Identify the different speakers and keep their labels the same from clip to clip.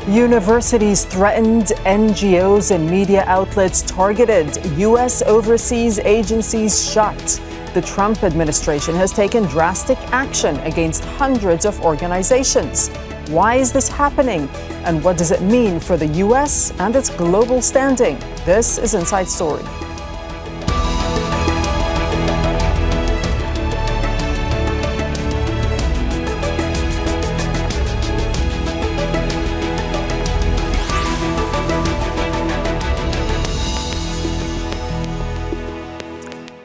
Speaker 1: Universities threatened, NGOs and media outlets targeted, U.S. overseas agencies shut. The Trump administration has taken drastic action against hundreds of organizations. Why is this happening? And what does it mean for the U.S. and its global standing? This is Inside Story.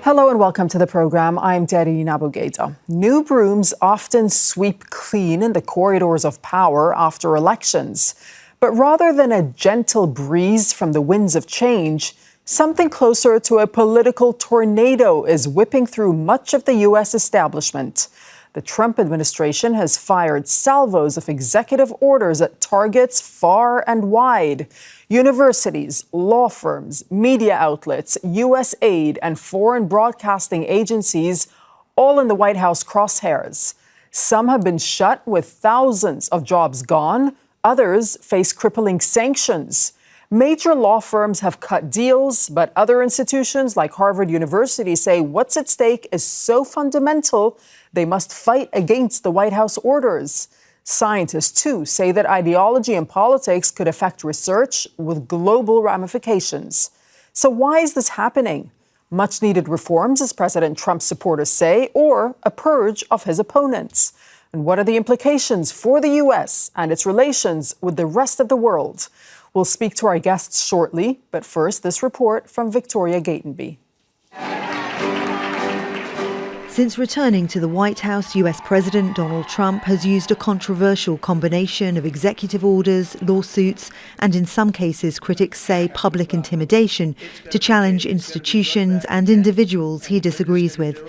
Speaker 1: Hello and welcome to the program. I'm Dareen Abughaida. New brooms often sweep clean in the corridors of power after elections. But rather than a gentle breeze from the winds of change, something closer to a political tornado is whipping through much of the U.S. establishment. The Trump administration has fired salvos of executive orders at targets far and wide. Universities, law firms, media outlets, U.S. aid, and foreign broadcasting agencies, all in the White House crosshairs. Some have been shut with thousands of jobs gone. Others face crippling sanctions. Major law firms have cut deals, but other institutions like Harvard University say what's at stake is so fundamental they must fight against the White House orders. Scientists, too, say that ideology and politics could affect research with global ramifications. So why is this happening? Much needed reforms, as President Trump's supporters say, or a purge of his opponents? And what are the implications for the U.S. and its relations with the rest of the world? We'll speak to our guests shortly, but first, this report from Victoria Gatenby.
Speaker 2: Since returning to the White House, US President Donald Trump has used a controversial combination of executive orders, lawsuits, and in some cases, critics say public intimidation to challenge institutions and individuals he disagrees with.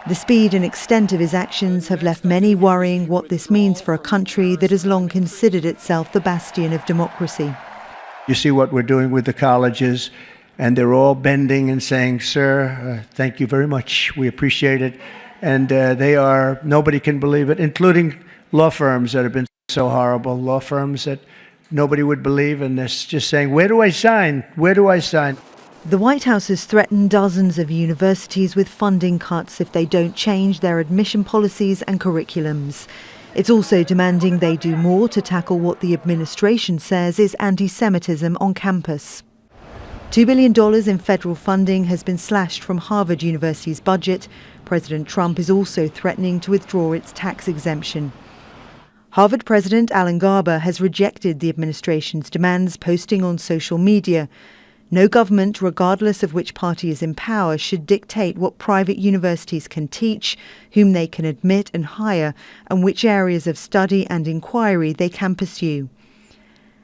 Speaker 2: The speed and extent of his actions have left many worrying what this means for a country that has long considered itself the bastion of democracy.
Speaker 3: You see what we're doing with the colleges, and they're all bending and saying, sir, thank you very much. We appreciate it. And nobody can believe it, including law firms that have been so horrible, law firms that nobody would believe. And they're just saying, where do I sign? Where do I sign?
Speaker 2: The White House has threatened dozens of universities with funding cuts if they don't change their admission policies and curriculums. It's also demanding they do more to tackle what the administration says is anti-Semitism on campus. $2 billion in federal funding has been slashed from Harvard University's budget. President Trump is also threatening to withdraw its tax exemption. Harvard President Alan Garber has rejected the administration's demands, posting on social media. No government, regardless of which party is in power, should dictate what private universities can teach, whom they can admit and hire, and which areas of study and inquiry they can pursue.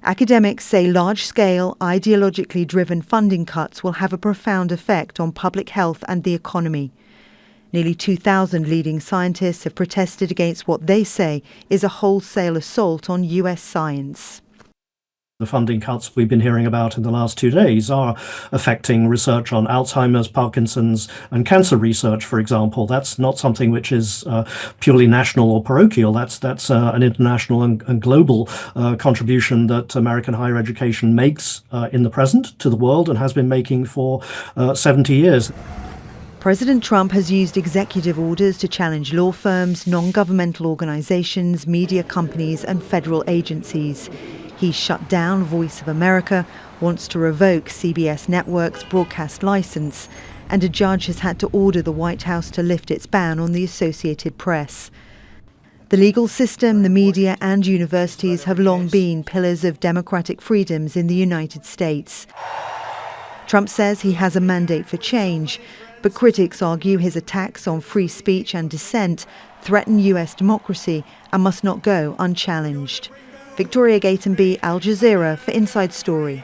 Speaker 2: Academics say large-scale, ideologically driven funding cuts will have a profound effect on public health and the economy. Nearly 2,000 leading scientists have protested against what they say is a wholesale assault on U.S. science.
Speaker 4: The funding cuts we've been hearing about in the last 2 days are affecting research on Alzheimer's, Parkinson's and cancer research, for example. That's not something which is purely national or parochial. That's an international and global contribution that American higher education makes in the present to the world and has been making for 70 years.
Speaker 2: President Trump has used executive orders to challenge law firms, non-governmental organizations, media companies and federal agencies. He's shut down Voice of America, wants to revoke CBS Network's broadcast license, and a judge has had to order the White House to lift its ban on the Associated Press. The legal system, the media and universities have long been pillars of democratic freedoms in the United States. Trump says he has a mandate for change, but critics argue his attacks on free speech and dissent threaten US democracy and must not go unchallenged. Victoria Gatenby, Al Jazeera for Inside Story.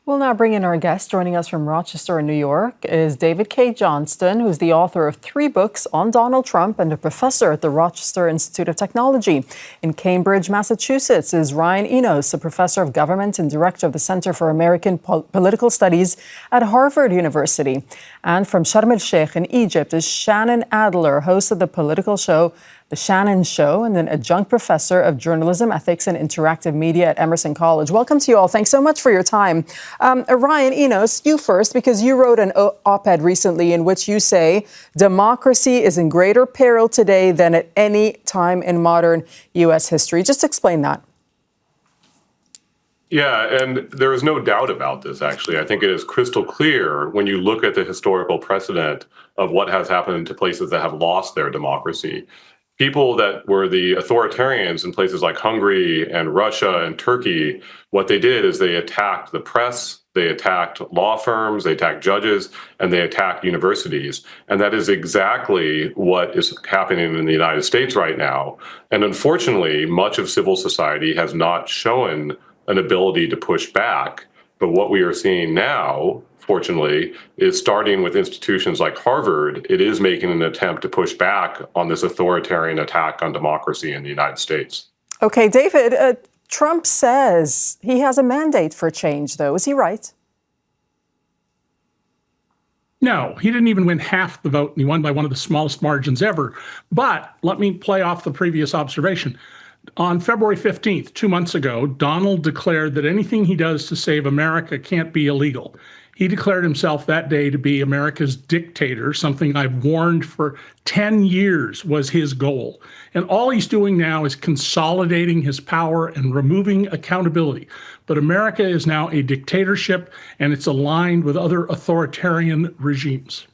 Speaker 1: We'll now bring in our guest. Joining us from Rochester, New York, is David Cay Johnston, who's the author of 3 books on Donald Trump and a professor at the Rochester Institute of Technology. In Cambridge, Massachusetts, is Ryan Enos, a professor of government and director of the Center for American Political Studies at Harvard University. And from Sharm el-Sheikh in Egypt is Shannan Adler, host of the political show The Shannan Show, and an adjunct professor of journalism, ethics, and interactive media at Emerson College. Welcome to you all. Thanks so much for your time. Ryan, Enos, you first, because you wrote an op-ed recently in which you say democracy is in greater peril today than at any time in modern U.S. history. Just explain that.
Speaker 5: Yeah, and there is no doubt about this, actually. I think it is crystal clear when you look at the historical precedent of what has happened to places that have lost their democracy. People that were the authoritarians in places like Hungary and Russia and Turkey, what they did is they attacked the press, they attacked law firms, they attacked judges, and they attacked universities. And that is exactly what is happening in the United States right now. And unfortunately, much of civil society has not shown an ability to push back. But what we are seeing now, fortunately, is starting with institutions like Harvard, it is making an attempt to push back on this authoritarian attack on democracy in the United States.
Speaker 1: Okay, David, Trump says he has a mandate for change, though. Is he right?
Speaker 6: No, he didn't even win half the vote, and he won by one of the smallest margins ever. But let me play off the previous observation. On February 15th, 2 months ago, Donald declared that anything he does to save America can't be illegal. He declared himself that day to be America's dictator, something I've warned for 10 years was his goal. And all he's doing now is consolidating his power and removing accountability. But America is now a dictatorship, and it's aligned with other authoritarian regimes.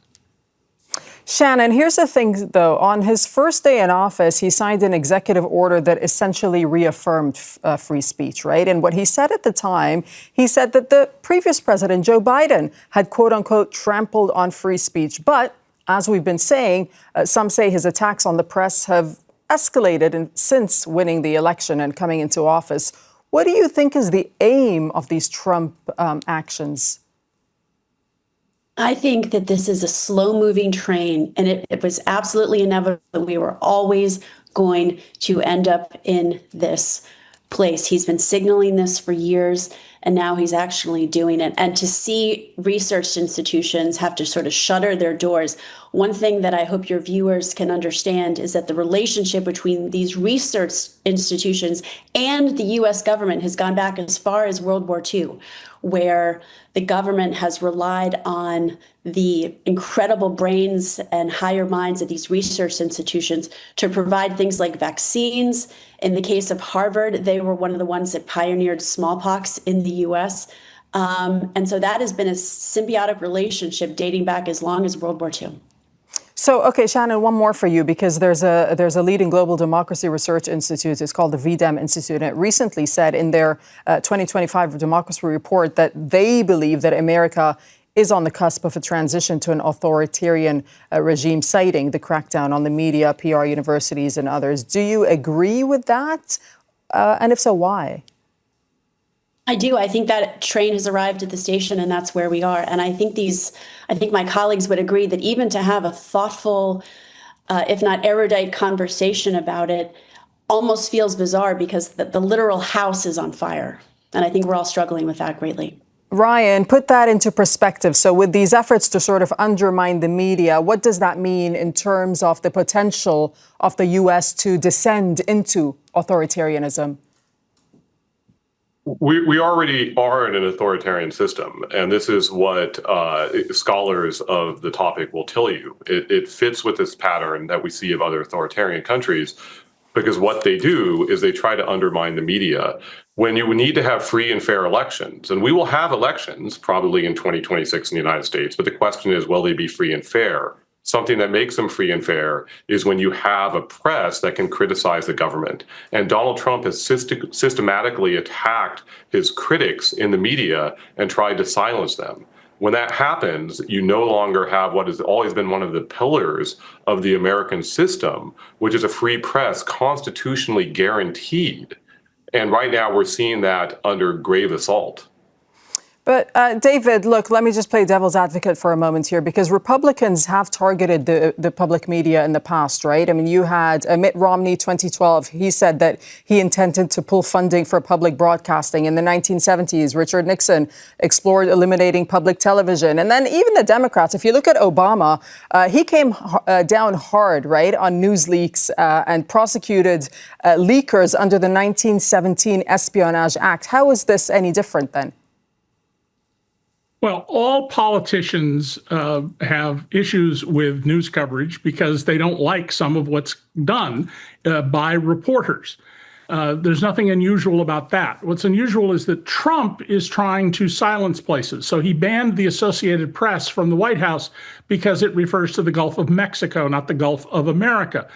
Speaker 1: Shannan, here's the thing, though. On his first day in office, he signed an executive order that essentially reaffirmed free speech, right? And what he said at the time, he said that the previous president, Joe Biden, had, quote unquote, trampled on free speech. But as we've been saying, some say his attacks on the press have escalated since winning the election and coming into office. What do you think is the aim of these Trump actions?
Speaker 7: I think that this is a slow-moving train, and it was absolutely inevitable that we were always going to end up in this place. He's been signaling this for years, and now he's actually doing it. And to see research institutions have to sort of shutter their doors, one thing that I hope your viewers can understand is that the relationship between these research institutions and the U.S. government has gone back as far as World War II, where the government has relied on the incredible brains and higher minds of these research institutions to provide things like vaccines. In the case of Harvard, they were one of the ones that pioneered smallpox in the U.S. And so that has been a symbiotic relationship dating back as long as World War II.
Speaker 1: So, okay, Shannan, one more for you, because there's a leading global democracy research institute. It's called the VDEM Institute. And it recently said in their 2025 democracy report that they believe that America is on the cusp of a transition to an authoritarian regime, citing the crackdown on the media, PR universities, and others. Do you agree with that? And if so, why?
Speaker 7: I do. I think that train has arrived at the station, and that's where we are. And I think my colleagues would agree that even to have a thoughtful, if not erudite conversation about it almost feels bizarre, because the literal house is on fire. And I think we're all struggling with that greatly.
Speaker 1: Ryan, put that into perspective. So with these efforts to sort of undermine the media, what does that mean in terms of the potential of the U.S. to descend into authoritarianism?
Speaker 5: We already are in an authoritarian system, and this is what scholars of the topic will tell you. It fits with this pattern that we see of other authoritarian countries, because what they do is they try to undermine the media. When you need to have free and fair elections, and we will have elections probably in 2026 in the United States, but the question is, will they be free and fair? Something that makes them free and fair is when you have a press that can criticize the government. And Donald Trump has systematically attacked his critics in the media and tried to silence them. When that happens, you no longer have what has always been one of the pillars of the American system, which is a free press constitutionally guaranteed. And right now we're seeing that under grave assault.
Speaker 1: But David, look, let me just play devil's advocate for a moment here, because Republicans have targeted the public media in the past, right? I mean, you had Mitt Romney, 2012. He said that he intended to pull funding for public broadcasting. In the 1970s, Richard Nixon explored eliminating public television. And then even the Democrats, if you look at Obama, he came down hard, right, on news leaks and prosecuted leakers under the 1917 Espionage Act. How is this any different then?
Speaker 6: Well, all politicians have issues with news coverage because they don't like some of what's done by reporters. There's nothing unusual about that. What's unusual is that Trump is trying to silence places. So he banned the Associated Press from the White House because it refers to the Gulf of Mexico, not the Gulf of America.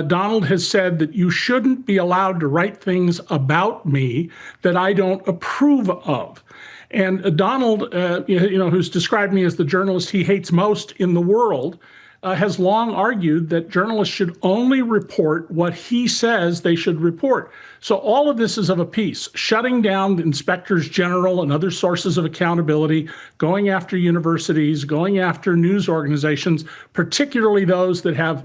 Speaker 6: Donald has said that you shouldn't be allowed to write things about me that I don't approve of. And Donald, who's described me as the journalist he hates most in the world, has long argued that journalists should only report what he says they should report. So all of this is of a piece: shutting down the inspectors general and other sources of accountability, going after universities, going after news organizations, particularly those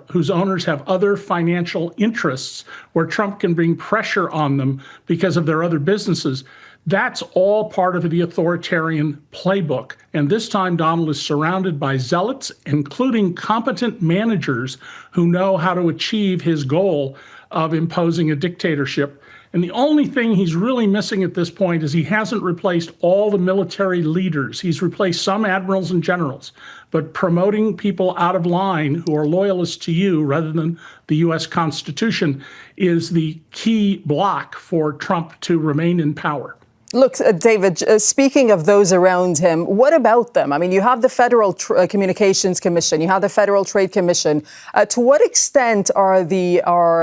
Speaker 6: whose owners have other financial interests where Trump can bring pressure on them because of their other businesses. That's all part of the authoritarian playbook. And this time, Donald is surrounded by zealots, including competent managers who know how to achieve his goal of imposing a dictatorship. And the only thing he's really missing at this point is he hasn't replaced all the military leaders. He's replaced some admirals and generals, but promoting people out of line who are loyalists to you rather than the U.S. Constitution is the key block for Trump to remain in power.
Speaker 1: Look, David, speaking of those around him, what about them? I mean, you have the Federal Communications Commission, you have the Federal Trade Commission. To what extent are the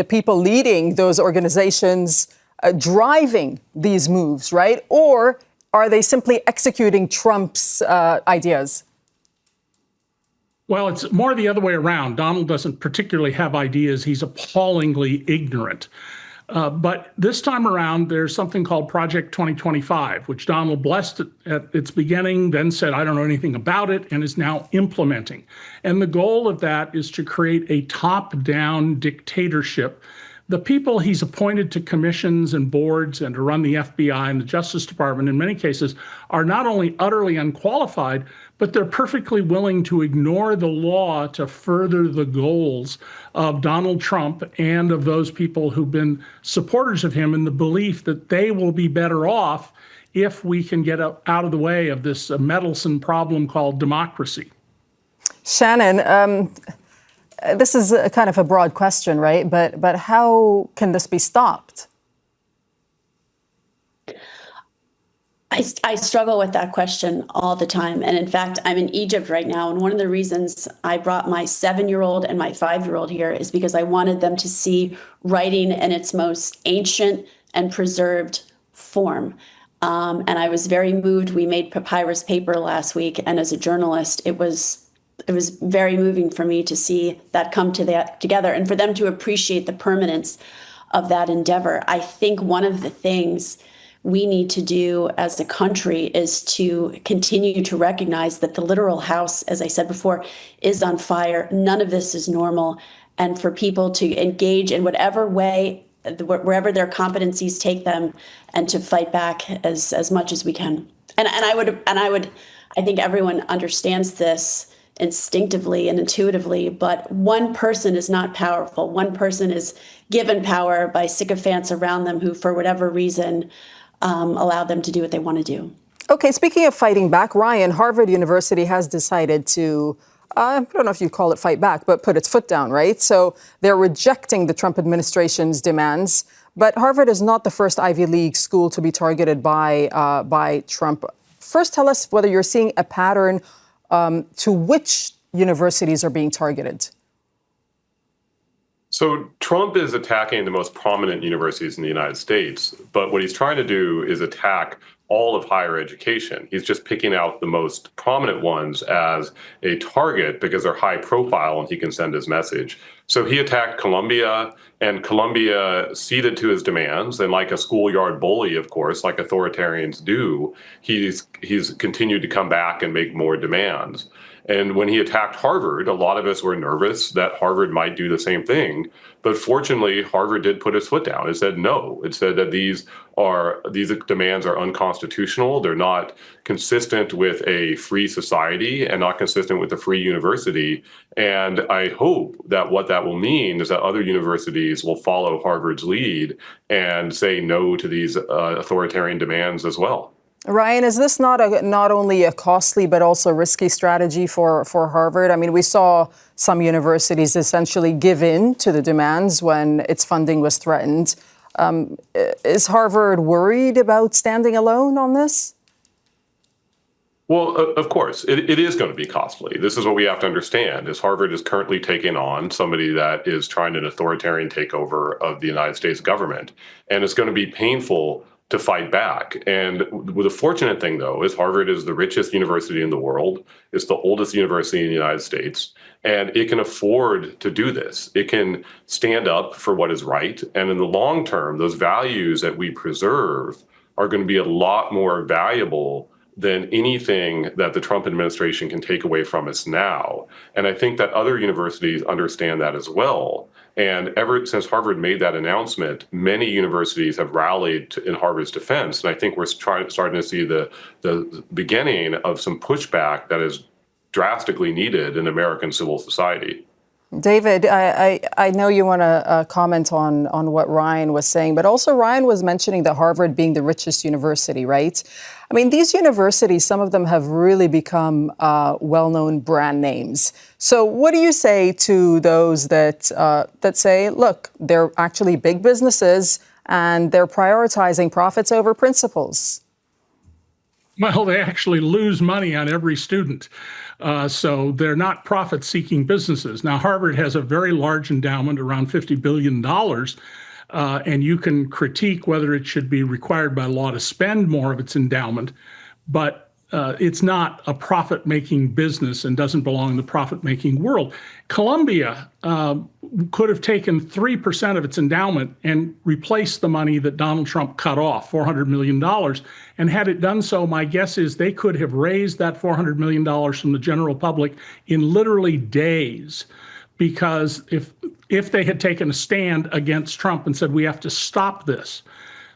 Speaker 1: people leading those organizations driving these moves, right? Or are they simply executing Trump's ideas?
Speaker 6: Well, it's more the other way around. Donald doesn't particularly have ideas. He's appallingly ignorant. But this time around, there's something called Project 2025, which Donald blessed at its beginning, then said, I don't know anything about it, and is now implementing. And the goal of that is to create a top-down dictatorship. The people he's appointed to commissions and boards and to run the FBI and the Justice Department, in many cases, are not only utterly unqualified, but they're perfectly willing to ignore the law to further the goals of Donald Trump and of those people who've been supporters of him in the belief that they will be better off if we can get out of the way of this meddlesome problem called democracy.
Speaker 1: Shannan, this is a kind of a broad question, right? But how can this be stopped?
Speaker 7: I struggle with that question all the time. And in fact, I'm in Egypt right now. And one of the reasons I brought my 7-year-old and my 5-year-old here is because I wanted them to see writing in its most ancient and preserved form. And I was very moved. We made papyrus paper last week. And as a journalist, it was very moving for me to see that come together and for them to appreciate the permanence of that endeavor. I think one of the things we need to do as a country is to continue to recognize that the literal house, as I said before, is on fire. None of this is normal. And for people to engage in whatever way, wherever their competencies take them, and to fight back as much as we can. And I think everyone understands this instinctively and intuitively, but one person is not powerful. One person is given power by sycophants around them who, for whatever reason, allow them to do what they want to do.
Speaker 1: Okay, speaking of fighting back, Ryan, Harvard University has decided to, I don't know if you'd call it fight back, but put its foot down, right? So they're rejecting the Trump administration's demands. But Harvard is not the first Ivy League school to be targeted by Trump. First, tell us whether you're seeing a pattern to which universities are being targeted.
Speaker 5: So Trump is attacking the most prominent universities in the United States, but what he's trying to do is attack all of higher education. He's just picking out the most prominent ones as a target because they're high profile and he can send his message. So he attacked Columbia, and Columbia ceded to his demands. And like a schoolyard bully, of course, like authoritarians do, he's continued to come back and make more demands. And when he attacked Harvard, a lot of us were nervous that Harvard might do the same thing. But fortunately, Harvard did put its foot down. It said no. It said that these demands are unconstitutional. They're not consistent with a free society and not consistent with a free university. And I hope that what that will mean is that other universities will follow Harvard's lead and say no to these authoritarian demands as well.
Speaker 1: Ryan, is this not only a costly but also risky strategy for Harvard? I mean, we saw some universities essentially give in to the demands when its funding was threatened. Is Harvard worried about standing alone on this?
Speaker 5: Well, of course, it is going to be costly. This is what we have to understand, is Harvard is currently taking on somebody that is trying an authoritarian takeover of the United States government. And it's going to be painful to fight back. And the fortunate thing, though, is Harvard is the richest university in the world. It's the oldest university in the United States. And it can afford to do this. It can stand up for what is right. And in the long term, those values that we preserve are going to be a lot more valuable than anything that the Trump administration can take away from us now. And I think that other universities understand that as well. And ever since Harvard made that announcement, many universities have rallied in Harvard's defense. And I think we're starting to see the beginning of some pushback that is drastically needed in American civil society.
Speaker 1: David, I know you want to comment on what Ryan was saying, but also Ryan was mentioning that Harvard being the richest university, right? I mean, these universities, some of them have really become well-known brand names. So what do you say to those that say, look, they're actually big businesses and they're prioritizing profits over principles?
Speaker 6: Well, they actually lose money on every student. So they're not profit-seeking businesses. Now, Harvard has a very large endowment, around $50 billion, and you can critique whether it should be required by law to spend more of its endowment, but it's not a profit-making business and doesn't belong in the profit-making world. Columbia could have taken 3% of its endowment and replaced the money that Donald Trump cut off, $400 million. And had it done so, my guess is they could have raised that $400 million from the general public in literally days. Because if they had taken a stand against Trump and said, we have to stop this.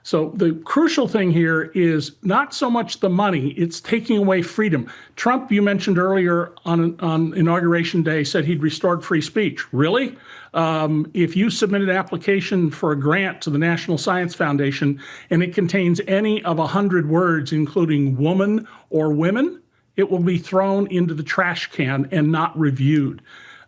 Speaker 6: So the crucial thing here is not so much the money, it's taking away freedom. Trump, you mentioned earlier on Inauguration Day, said he'd restored free speech. Really? If you submit an application for a grant to the National Science Foundation and it contains any of 100 words, including woman or women, it will be thrown into the trash can and not reviewed.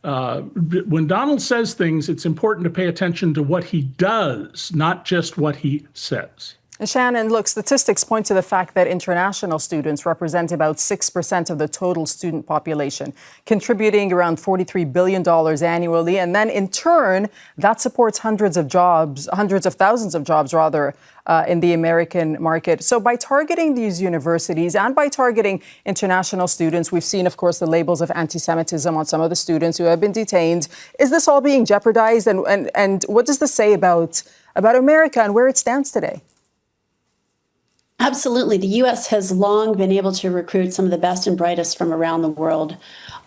Speaker 6: When Donald says things, it's important to pay attention to what he does, not just what he says.
Speaker 1: And Shannan, look, statistics point to the fact that international students represent about 6% of the total student population, contributing around $43 billion annually. And then in turn, that supports hundreds of thousands of jobs, in the American market. So by targeting these universities and by targeting international students, we've seen, of course, the labels of anti-Semitism on some of the students who have been detained. Is this all being jeopardized? And what does this say about America and where it stands today?
Speaker 7: Absolutely. The U.S. has long been able to recruit some of the best and brightest from around the world.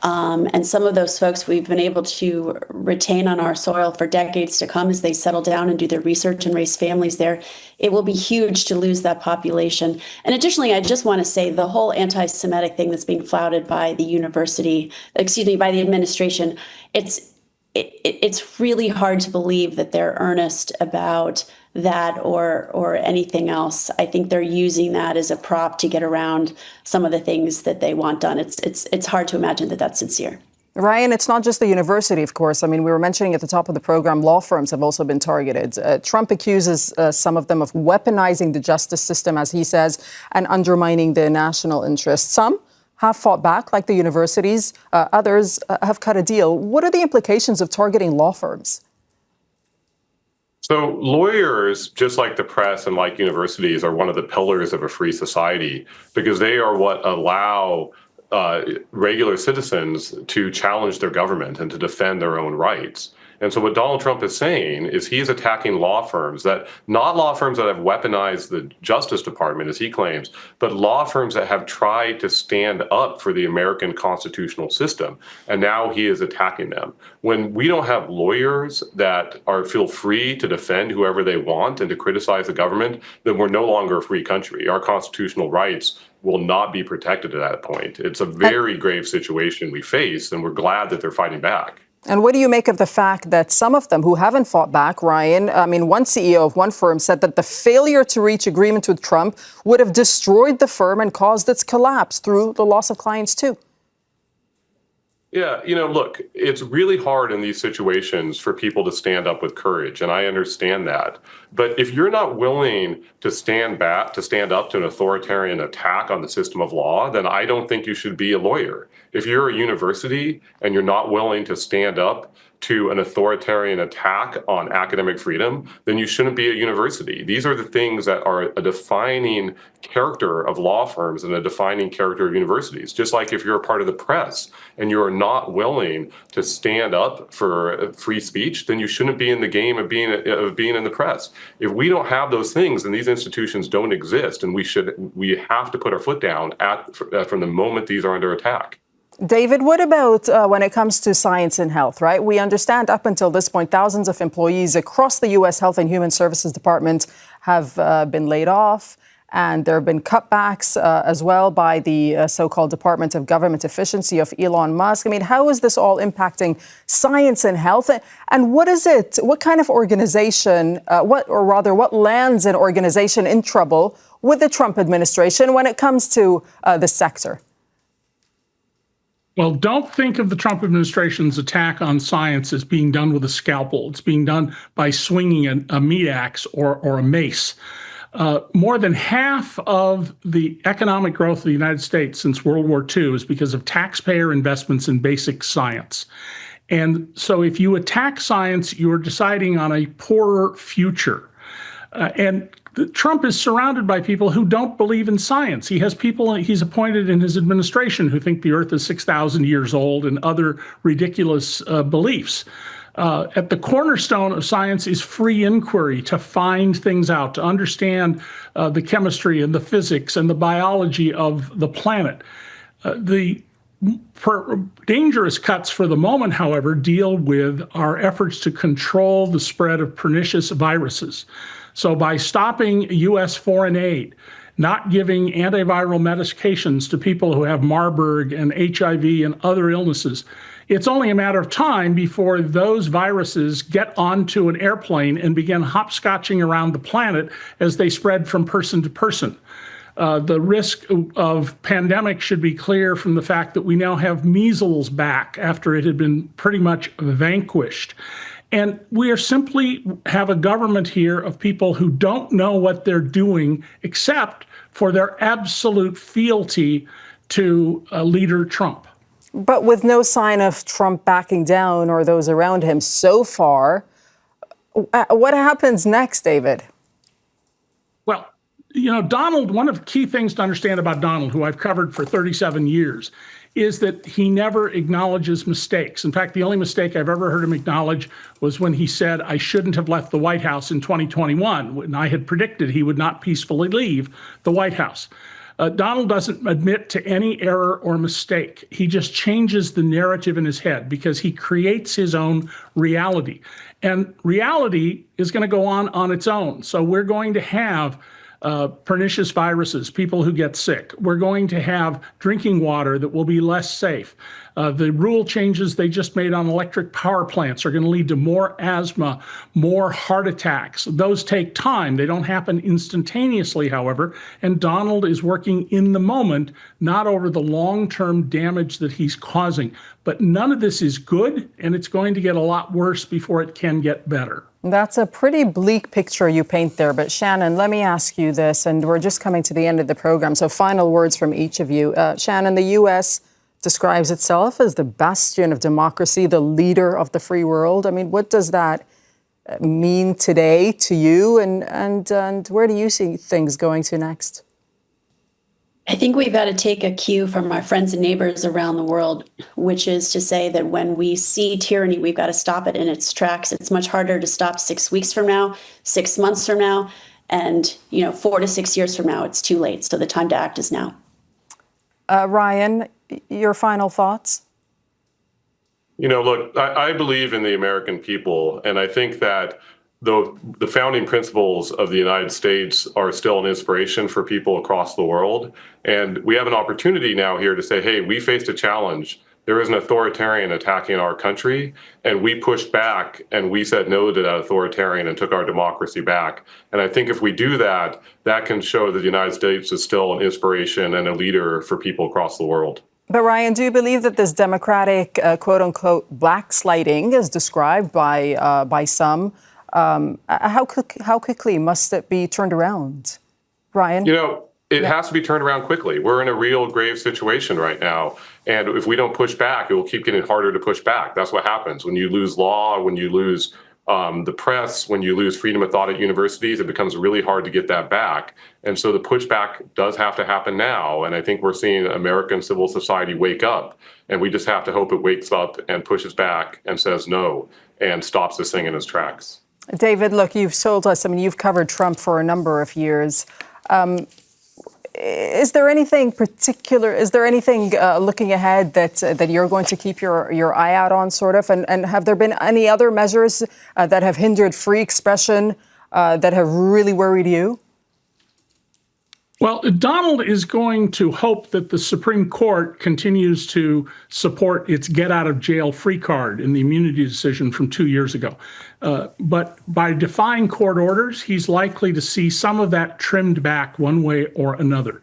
Speaker 7: And some of those folks we've been able to retain on our soil for decades to come as they settle down and do their research and raise families there. It will be huge to lose that population. And additionally, I just want to say the whole anti-Semitic thing that's being flouted by the by the administration, it's really hard to believe that they're earnest about that or anything else. I think they're using that as a prop to get around some of the things that they want done. It's hard to imagine that that's sincere.
Speaker 1: Ryan, it's not just the university, of course. I mean, we were mentioning at the top of the program, law firms have also been targeted. Trump accuses some of them of weaponizing the justice system, as he says, and undermining the national interest. Some have fought back, like the universities. Others have cut a deal. What are the implications of targeting law firms?
Speaker 5: So lawyers, just like the press and like universities, are one of the pillars of a free society because they are what allow regular citizens to challenge their government and to defend their own rights. And so what Donald Trump is saying is he's attacking law firms that, not law firms that have weaponized the Justice Department, as he claims, but law firms that have tried to stand up for the American constitutional system. And now he is attacking them. When we don't have lawyers that feel free to defend whoever they want and to criticize the government, then we're no longer a free country. Our constitutional rights will not be protected at that point. It's a very grave situation we face, and we're glad that they're fighting back.
Speaker 1: And what do you make of the fact that some of them who haven't fought back, Ryan, one CEO of one firm said that the failure to reach agreement with Trump would have destroyed the firm and caused its collapse through the loss of clients too?
Speaker 5: Yeah, look, it's really hard in these situations for people to stand up with courage, and I understand that. But if you're not willing to stand up to an authoritarian attack on the system of law, then I don't think you should be a lawyer. If you're a university and you're not willing to stand up to an authoritarian attack on academic freedom, then you shouldn't be a university. These are the things that are a defining character of law firms and a defining character of universities. Just like if you're a part of the press and you're not willing to stand up for free speech, then you shouldn't be in the game of being in the press. If we don't have those things, then these institutions don't exist, and we have to put our foot down from the moment these are under attack.
Speaker 1: David, what about when it comes to science and health, right? We understand up until this point, thousands of employees across the U.S. Health and Human Services Department have been laid off, and there have been cutbacks as well by the so-called Department of Government Efficiency of Elon Musk. I mean, how is this all impacting science and health? And what kind of organization, what lands an organization in trouble with the Trump administration when it comes to the sector?
Speaker 6: Well, don't think of the Trump administration's attack on science as being done with a scalpel. It's being done by swinging a meat axe or a mace. More than half of the economic growth of the United States since World War II is because of taxpayer investments in basic science. And so if you attack science, you're deciding on a poorer future. And Trump is surrounded by people who don't believe in science. He has people he's appointed in his administration who think the Earth is 6,000 years old and other ridiculous beliefs. At the cornerstone of science is free inquiry, to find things out, to understand the chemistry and the physics and the biology of the planet. The dangerous cuts for the moment, however, deal with our efforts to control the spread of pernicious viruses. So by stopping U.S. foreign aid, not giving antiviral medications to people who have Marburg and HIV and other illnesses, it's only a matter of time before those viruses get onto an airplane and begin hopscotching around the planet as they spread from person to person. The risk of pandemic should be clear from the fact that we now have measles back after it had been pretty much vanquished. And we are simply have a government here of people who don't know what they're doing except for their absolute fealty to leader Trump.
Speaker 1: But with no sign of Trump backing down or those around him so far, what happens next, David?
Speaker 6: Well, Donald, one of the key things to understand about Donald, who I've covered for 37 years, is that he never acknowledges mistakes. In fact, the only mistake I've ever heard him acknowledge was when he said, I shouldn't have left the White House in 2021, when I had predicted he would not peacefully leave the White House. Donald doesn't admit to any error or mistake. He just changes the narrative in his head because he creates his own reality. And reality is going to go on its own. So we're going to have pernicious viruses, people who get sick. We're going to have drinking water that will be less safe. The rule changes they just made on electric power plants are going to lead to more asthma, more heart attacks. Those take time. They don't happen instantaneously, however. And Donald is working in the moment, not over the long-term damage that he's causing. But none of this is good, and it's going to get a lot worse before it can get better.
Speaker 1: That's a pretty bleak picture you paint there. But Shannan, let me ask you this, and we're just coming to the end of the program. So final words from each of you. Shannan, the U.S. describes itself as the bastion of democracy, the leader of the free world. I mean, what does that mean today to you, and where do you see things going to next?
Speaker 7: I think we've got to take a cue from our friends and neighbors around the world, which is to say that when we see tyranny, we've got to stop it in its tracks. It's much harder to stop 6 weeks from now, 6 months from now, and 4 to 6 years from now. It's too late. So the time to act is now.
Speaker 1: Ryan, your final thoughts?
Speaker 5: Look, I believe in the American people, and I think that the founding principles of the United States are still an inspiration for people across the world. And we have an opportunity now here to say, hey, we faced a challenge. There is an authoritarian attacking our country, and we pushed back and we said no to that authoritarian and took our democracy back. And I think if we do that, that can show that the United States is still an inspiration and a leader for people across the world.
Speaker 1: But Ryan, do you believe that this democratic, quote unquote, blacksliding, as described by some, how quickly must it be turned around? Ryan?
Speaker 5: It has to be turned around quickly. We're in a real grave situation right now. And if we don't push back, it will keep getting harder to push back. That's what happens. When you lose law, when you lose the press, when you lose freedom of thought at universities, it becomes really hard to get that back. And so the pushback does have to happen now. And I think we're seeing American civil society wake up. And we just have to hope it wakes up and pushes back and says no and stops this thing in its tracks.
Speaker 1: David, look, you've told us, you've covered Trump for a number of years. Is there anything particular, looking ahead that you're going to keep your eye out on, sort of? And have there been any other measures that have hindered free expression that have really worried you?
Speaker 6: Well, Donald is going to hope that the Supreme Court continues to support its get out of jail free card in the immunity decision from 2 years ago. But by defying court orders, he's likely to see some of that trimmed back one way or another.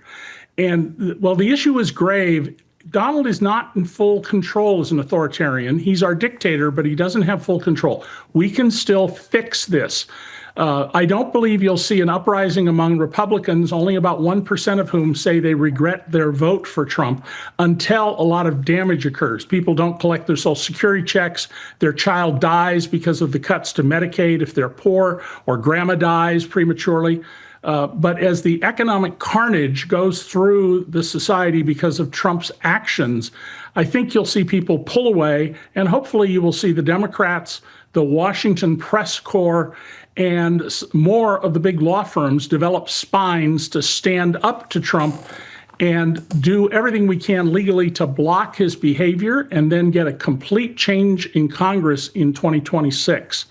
Speaker 6: And while the issue is grave, Donald is not in full control as an authoritarian. He's our dictator, but he doesn't have full control. We can still fix this. I don't believe you'll see an uprising among Republicans, only about 1% of whom say they regret their vote for Trump, until a lot of damage occurs. People don't collect their Social Security checks, their child dies because of the cuts to Medicaid if they're poor, or grandma dies prematurely. But as the economic carnage goes through the society because of Trump's actions, I think you'll see people pull away, and hopefully you will see the Democrats, the Washington press corps, and more of the big law firms develop spines to stand up to Trump and do everything we can legally to block his behavior and then get a complete change in Congress in 2026.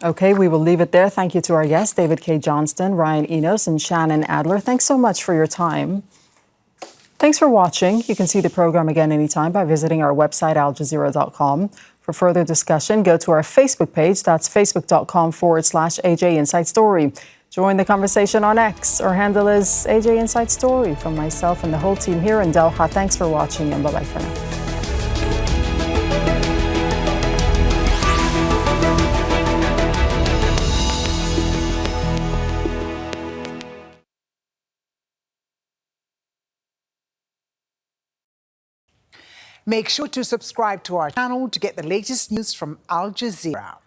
Speaker 1: Okay, we will leave it there. Thank you to our guests, David Cay Johnston, Ryan Enos, and Shannan Adler. Thanks so much for your time. Thanks for watching. You can see the program again anytime by visiting our website, aljazeera.com. For further discussion, go to our Facebook page. That's facebook.com/AJ Inside Story. Join the conversation on X. Our handle is AJ Inside Story. From myself and the whole team here in Doha, thanks for watching, and bye-bye for now.
Speaker 8: Make sure to subscribe to our channel to get the latest news from Al Jazeera.